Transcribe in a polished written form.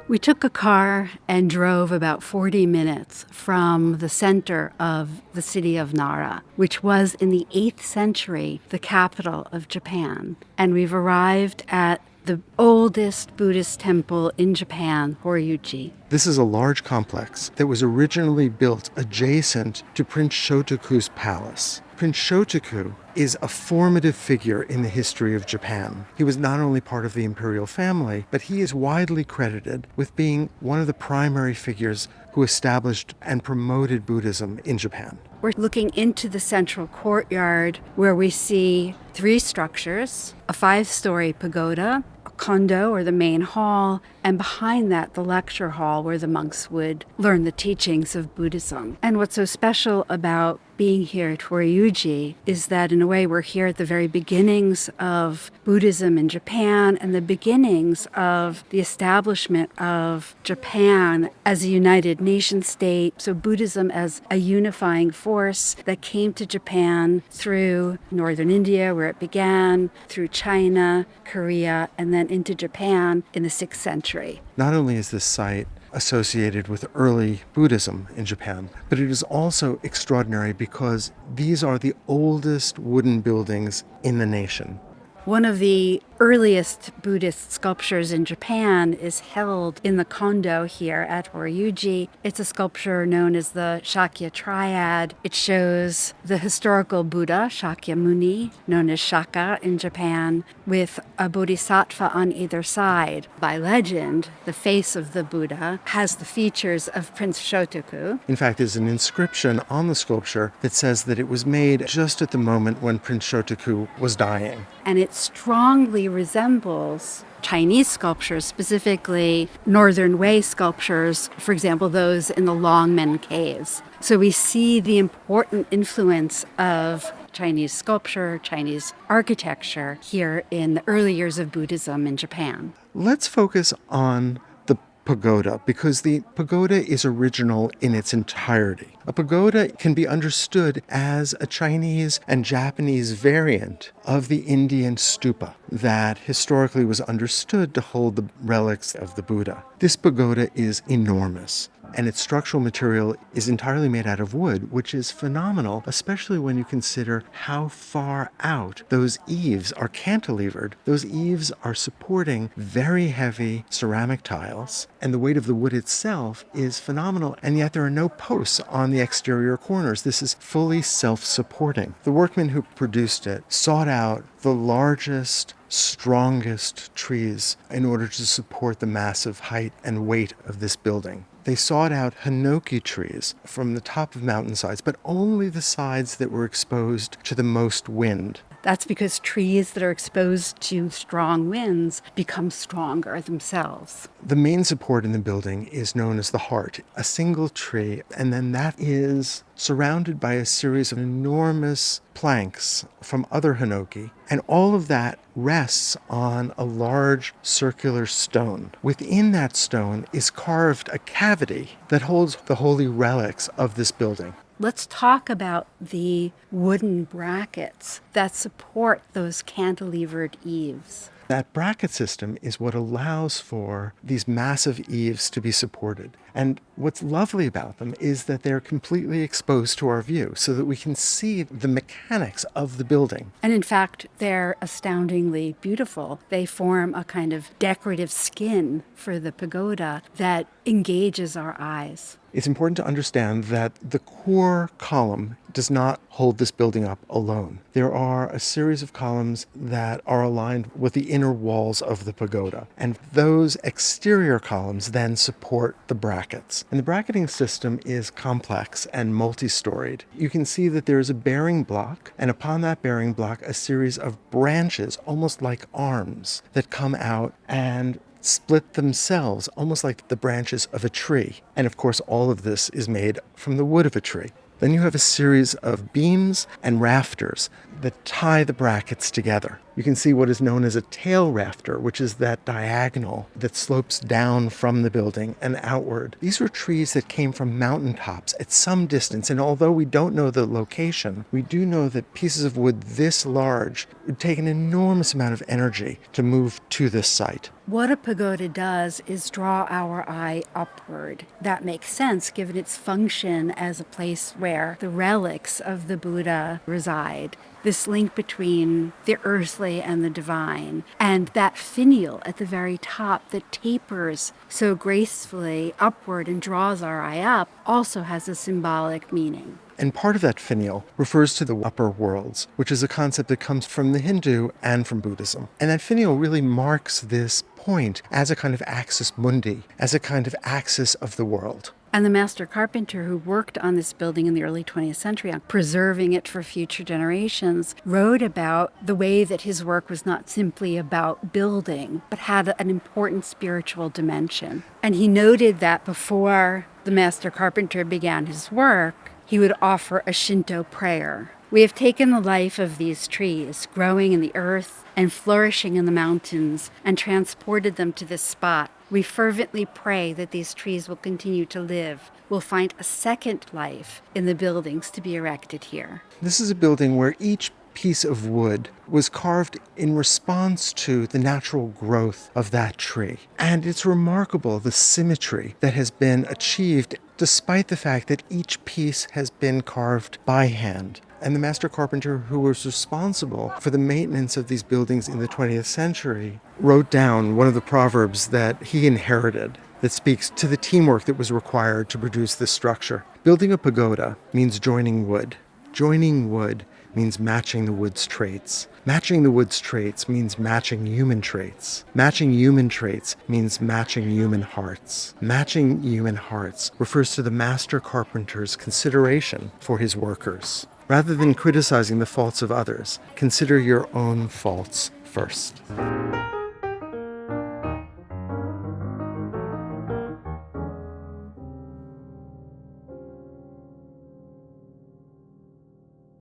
We took a car and drove about 40 minutes from the center of the city of Nara, which was in the 8th century the capital of Japan. And we've arrived at the oldest Buddhist temple in Japan, Hōryūji. This is a large complex that was originally built adjacent to Prince Shotoku's palace. Prince Shotoku is a formative figure in the history of Japan. He was not only part of the imperial family, but he is widely credited with being one of the primary figures who established and promoted Buddhism in Japan. We're looking into the central courtyard where we see 3 structures, a 5-story pagoda, a kondo or the main hall, and behind that the lecture hall where the monks would learn the teachings of Buddhism. And what's so special about being here at Hōryūji is that in a way we're here at the very beginnings of Buddhism in Japan and the beginnings of the establishment of Japan as a united nation state. So Buddhism as a unifying force that came to Japan through northern India where it began, through China, Korea, and then into Japan in the 6th century. Not only is this site associated with early Buddhism in Japan, but it is also extraordinary because these are the oldest wooden buildings in the nation. One of the earliest Buddhist sculptures in Japan is held in the kondo here at Hōryūji. It's a sculpture known as the Shaka Triad. It shows the historical Buddha, Shakyamuni, known as Shaka in Japan, with a bodhisattva on either side. By legend, the face of the Buddha has the features of Prince Shotoku. In fact, there's an inscription on the sculpture that says that it was made just at the moment when Prince Shotoku was dying. And it strongly resembles Chinese sculptures, specifically Northern Way sculptures, for example, those in the Longmen Caves. So we see the important influence of Chinese sculpture, Chinese architecture here in the early years of Buddhism in Japan. Let's focus on the pagoda because the pagoda is original in its entirety. A pagoda can be understood as a Chinese and Japanese variant of the Indian stupa that historically was understood to hold the relics of the Buddha. This pagoda is enormous, and its structural material is entirely made out of wood, which is phenomenal, especially when you consider how far out those eaves are cantilevered. Those eaves are supporting very heavy ceramic tiles, and the weight of the wood itself is phenomenal, and yet there are no posts on the exterior corners. This is fully self-supporting. The workmen who produced it sought out the largest, strongest trees in order to support the massive height and weight of this building. They sought out hinoki trees from the top of mountainsides, but only the sides that were exposed to the most wind. That's because trees that are exposed to strong winds become stronger themselves. The main support in the building is known as the heart, a single tree, and then that is surrounded by a series of enormous planks from other hinoki, and all of that rests on a large circular stone. Within that stone is carved a cavity that holds the holy relics of this building. Let's talk about the wooden brackets that support those cantilevered eaves. That bracket system is what allows for these massive eaves to be supported. And what's lovely about them is that they're completely exposed to our view so that we can see the mechanics of the building. And in fact, they're astoundingly beautiful. They form a kind of decorative skin for the pagoda that engages our eyes. It's important to understand that the core column does not hold this building up alone. There are a series of columns that are aligned with the inner walls of the pagoda, and those exterior columns then support the brackets. And the bracketing system is complex and multi-storied. You can see that there is a bearing block, and upon that bearing block, a series of branches, almost like arms, that come out and split themselves, almost like the branches of a tree. And of course, all of this is made from the wood of a tree. Then you have a series of beams and rafters that tie the brackets together. You can see what is known as a tail rafter, which is that diagonal that slopes down from the building and outward. These were trees that came from mountaintops at some distance, and although we don't know the location, we do know that pieces of wood this large would take an enormous amount of energy to move to this site. What a pagoda does is draw our eye upward. That makes sense given its function as a place where the relics of the Buddha reside. This link between the earthly and the divine, and that finial at the very top that tapers so gracefully upward and draws our eye up also has a symbolic meaning. And part of that finial refers to the upper worlds, which is a concept that comes from the Hindu and from Buddhism. And that finial really marks this point as a kind of axis mundi, as a kind of axis of the world. And the master carpenter who worked on this building in the early 20th century on preserving it for future generations wrote about the way that his work was not simply about building, but had an important spiritual dimension. And he noted that before the master carpenter began his work, he would offer a Shinto prayer. We have taken the life of these trees, growing in the earth and flourishing in the mountains, and transported them to this spot. We fervently pray that these trees will continue to live, will find a second life in the buildings to be erected here. This is a building where each piece of wood was carved in response to the natural growth of that tree. And it's remarkable the symmetry that has been achieved despite the fact that each piece has been carved by hand. And the master carpenter who was responsible for the maintenance of these buildings in the 20th century wrote down one of the proverbs that he inherited that speaks to the teamwork that was required to produce this structure. Building a pagoda means joining wood. Joining wood means matching the wood's traits. Matching the wood's traits means matching human traits. Matching human traits means matching human hearts. Matching human hearts refers to the master carpenter's consideration for his workers. Rather than criticizing the faults of others, consider your own faults first.